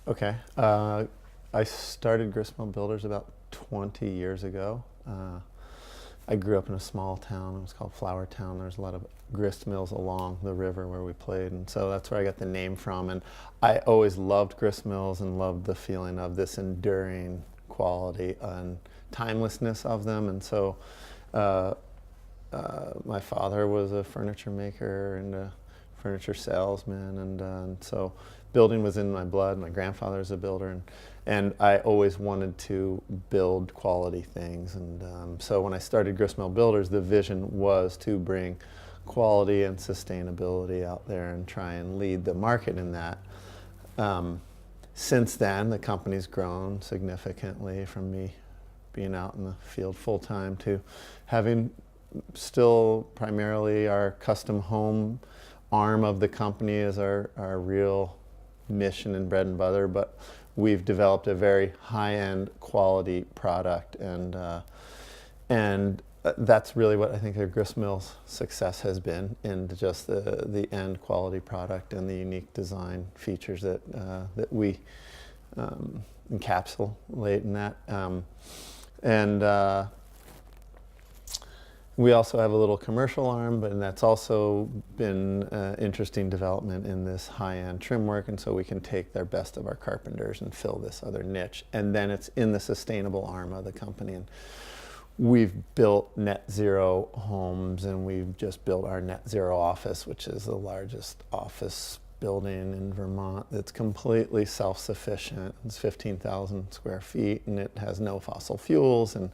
Okay. I started Gristmill Builders about 20 years ago. I grew up in a small town. It was called Flower Town. There's a lot of grist mills along the river where we played, and so that's where I got the name from. And I always loved grist mills and loved the feeling of this enduring quality and timelessness of them. And so uh, my father was a furniture maker and a furniture salesman, and so building was in my blood. My grandfather's a builder, and I always wanted to build quality things. And so when I started Gristmill Builders, the vision was to bring quality and sustainability out there and try and lead the market in that. Since then, the company's grown significantly from me being out in the field full time to having still primarily our custom home arm of the company is our real mission and bread and butter, but we've developed a very high-end quality product, and that's really what I think our Gristmill's success has been, in just the end quality product and the unique design features that we encapsulate in that. And we also have a little commercial arm, but and that's also been interesting development in this high-end trim work, and so we can take their best of our carpenters and fill this other niche. And then it's in the sustainable arm of the company. And we've built net zero homes, and we've just built our net zero office, which is the largest office building in Vermont that's completely self-sufficient. It's 15,000 square feet, and it has no fossil fuels and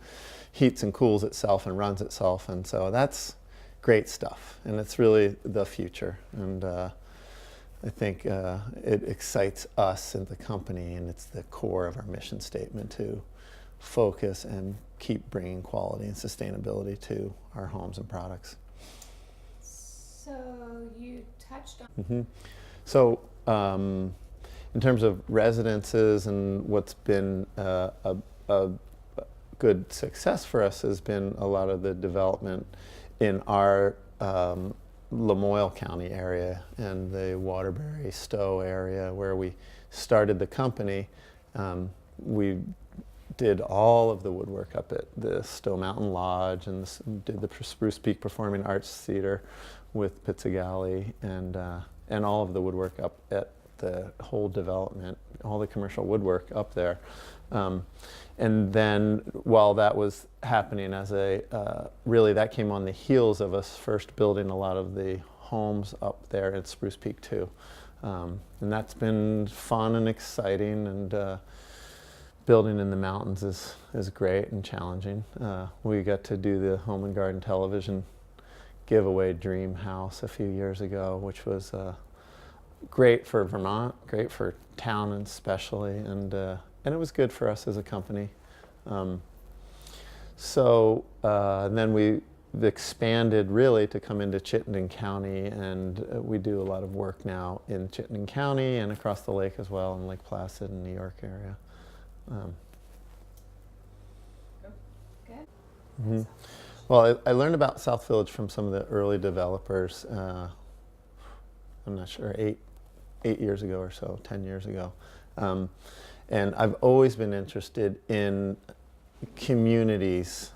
heats and cools itself and runs itself. And so that's great stuff, and it's really the future. And I think it excites us in the company, and it's the core of our mission statement to focus and keep bringing quality and sustainability to our homes and products. So you touched on So in terms of residences, and what's been a good success for us has been a lot of the development in our Lamoille County area and the Waterbury Stowe area where we started the company. We did all of the woodwork up at the Stowe Mountain Lodge, and did the Spruce Peak Performing Arts Theater with Pizzagalli, and all of the woodwork up at the whole development, all the commercial woodwork up there. And then while that was happening really that came on the heels of us first building a lot of the homes up there at Spruce Peak too. And that's been fun and exciting, and building in the mountains is great and challenging. We got to do the Home and Garden Television giveaway dream house a few years ago, which was great for Vermont, great for town especially, and it was good for us as a company. And then we expanded really to come into Chittenden County, and we do a lot of work now in Chittenden County and across the lake as well, in Lake Placid and New York area. good. Mm-hmm. Well, I learned about South Village from some of the early developers. I'm not sure, eight years ago or so, 10 years ago. And I've always been interested in communities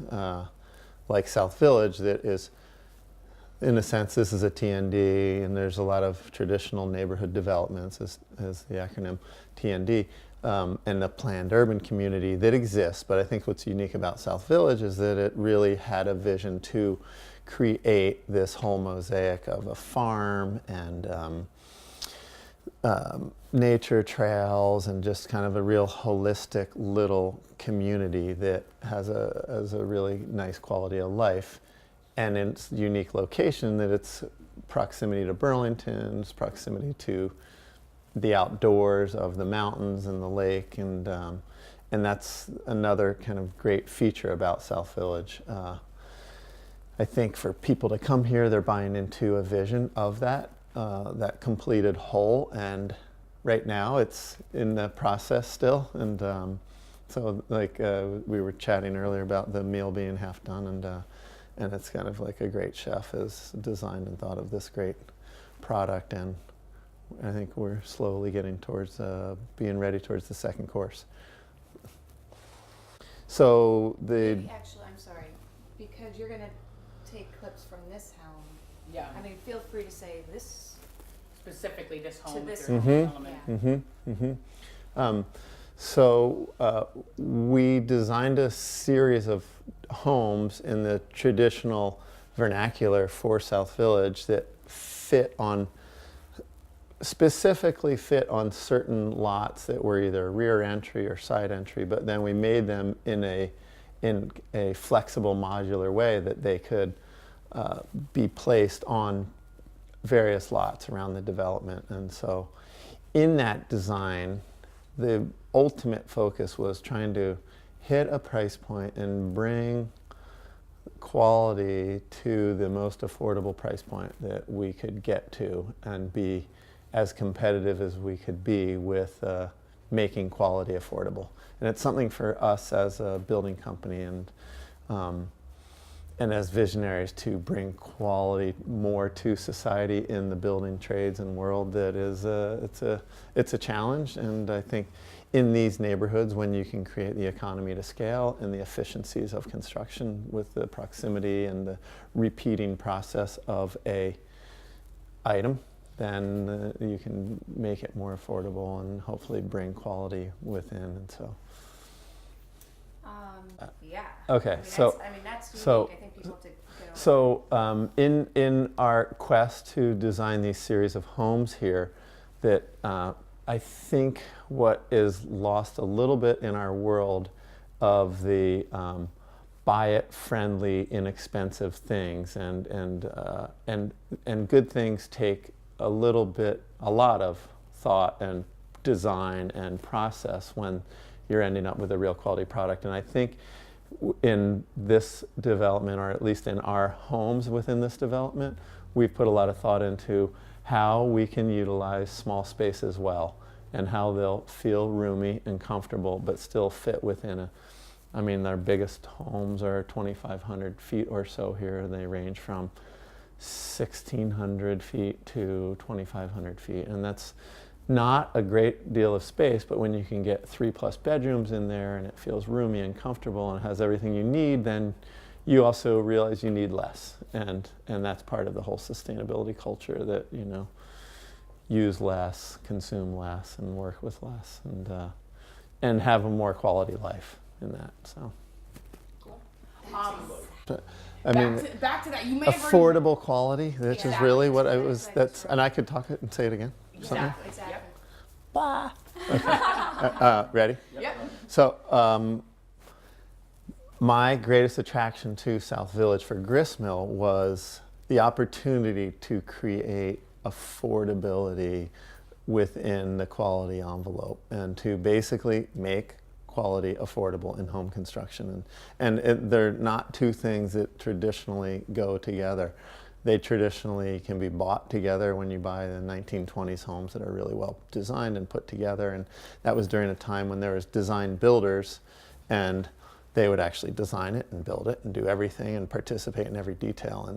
like South Village that is, in a sense, this is a TND, and there's a lot of traditional neighborhood developments, as the acronym TND, and the planned urban community that exists. But I think what's unique about South Village is that it really had a vision to create this whole mosaic of a farm and nature trails, and just kind of a real holistic little community that has a really nice quality of life. And in its unique location, that it's proximity to Burlington's, proximity to the outdoors of the mountains and the lake, and that's another kind of great feature about South Village. I think for people to come here, they're buying into a vision of that completed whole, and right now it's in the process still. And so like we were chatting earlier about the meal being half done, and it's kind of like a great chef has designed and thought of this great product, and I think we're slowly getting towards being ready towards the second course. So Maybe actually, I'm sorry, because you're going to take clips from this home. Yeah, I mean, feel free to say this. specifically this home. this if there's home. an Mhm. element. So we designed a series of homes in the traditional vernacular for South Village that specifically fit on certain lots that were either rear entry or side entry, but then we made them in a flexible modular way that they could be placed on various lots around the development. And so in that design, the ultimate focus was trying to hit a price point and bring quality to the most affordable price point that we could get to and be as competitive as we could be with making quality affordable. And it's something for us as a building company and as visionaries to bring quality more to society in the building trades and world. That is it's a challenge, and I think in these neighborhoods, when you can create the economy to scale and the efficiencies of construction with the proximity and the repeating process of a item, then you can make it more affordable and hopefully bring quality within. And so Yeah. okay, so that's unique. so I think people have to get over So in our quest to design these series of homes here, that I think what is lost a little bit in our world of the buy it friendly, inexpensive things, and good things take a lot of thought and design and process when you're ending up with a real quality product. And I think in this development, or at least in our homes within this development, we've put a lot of thought into how we can utilize small spaces well and how they'll feel roomy and comfortable but still fit within our biggest homes are 2,500 feet or so here. They range from 1,600 feet to 2,500 feet, and that's not a great deal of space, but when you can get 3+ bedrooms in there and it feels roomy and comfortable and has everything you need, then you also realize you need less, and that's part of the whole sustainability culture, that use less, consume less, and work with less, and have a more quality life in that. So Back to that. You may have affordable quality, which is really what I was. Right. That's, and I could talk it and say it again. Exactly. Exactly. Bah. Ready? Yep. So my greatest attraction to South Village for Gristmill was the opportunity to create affordability within the quality envelope and to basically make quality affordable in home construction. And they're not two things that traditionally go together. They traditionally can be bought together when you buy the 1920s homes that are really well designed and put together. And that was during a time when there was design builders, and they would actually design it and build it and do everything and participate in every detail.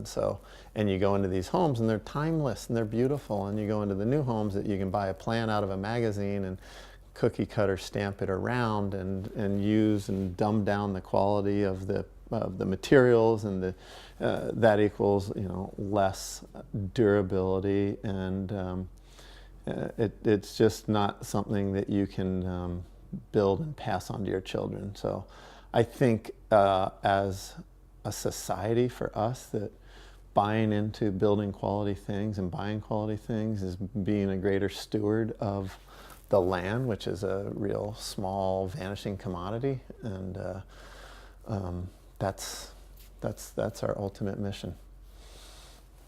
And you go into these homes and they're timeless and they're beautiful. And you go into the new homes that you can buy a plan out of a magazine and cookie cutter stamp it around and use and dumb down the quality of the materials, and that equals less durability, and it's just not something that you can build and pass on to your children. So I think as a society, for us, that buying into building quality things and buying quality things is being a greater steward of the land, which is a real small vanishing commodity, and that's our ultimate mission.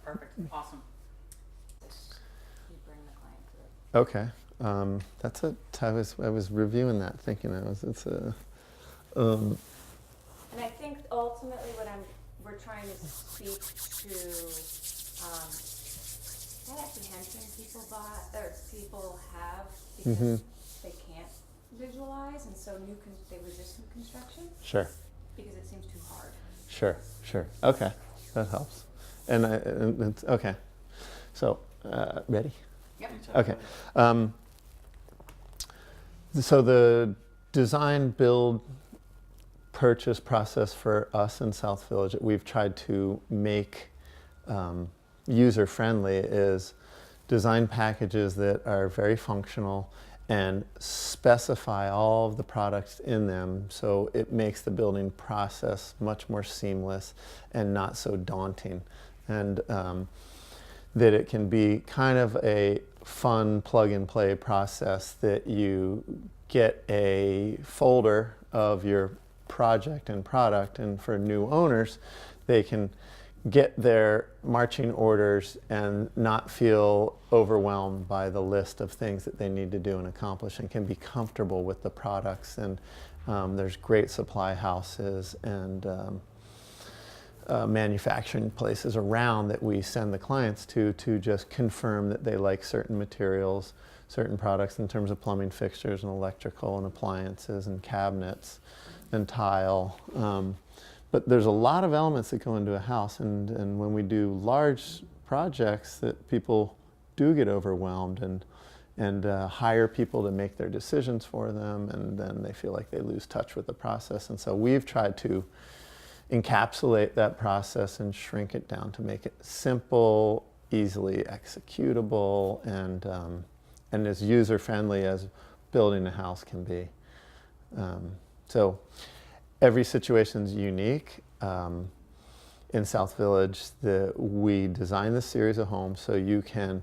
Perfect. Awesome. You bring the client through. Okay, I was reviewing that, thinking And I think ultimately we're trying to speak to that apprehension people have because they can't visualize, and so they resist new construction Sure. because it seems too hard. Sure. Okay, that helps. And it's okay. So, ready? Yep. Okay. So the design, build, purchase process for us in South Village that we've tried to make user-friendly is design packages that are very functional and specify all of the products in them, so it makes the building process much more seamless and not so daunting, and that it can be kind of a fun plug-and-play process that you get a folder of your project and product, and for new owners, they can get their marching orders and not feel overwhelmed by the list of things that they need to do and accomplish, and can be comfortable with the products. And there's great supply houses and manufacturing places around that we send the clients to just confirm that they like certain materials, certain products in terms of plumbing fixtures and electrical and appliances and cabinets and tile. But there's a lot of elements that go into a house, and when we do large projects that people do get overwhelmed and hire people to make their decisions for them, and then they feel like they lose touch with the process. And so we've tried to encapsulate that process and shrink it down to make it simple, easily executable, and as user-friendly as building a house can be. So every situation is unique. In South Village, we design this series of homes so you can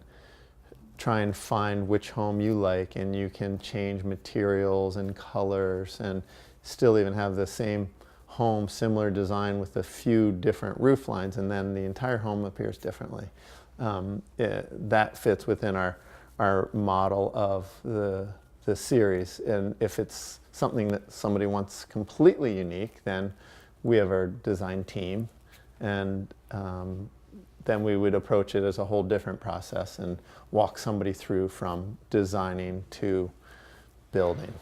try and find which home you like, and you can change materials and colors and still even have the same home, similar design with a few different roof lines, and then the entire home appears differently. That fits within our model of the series, and if it's something that somebody wants completely unique, then we have our design team, and then we would approach it as a whole different process and walk somebody through from designing to building.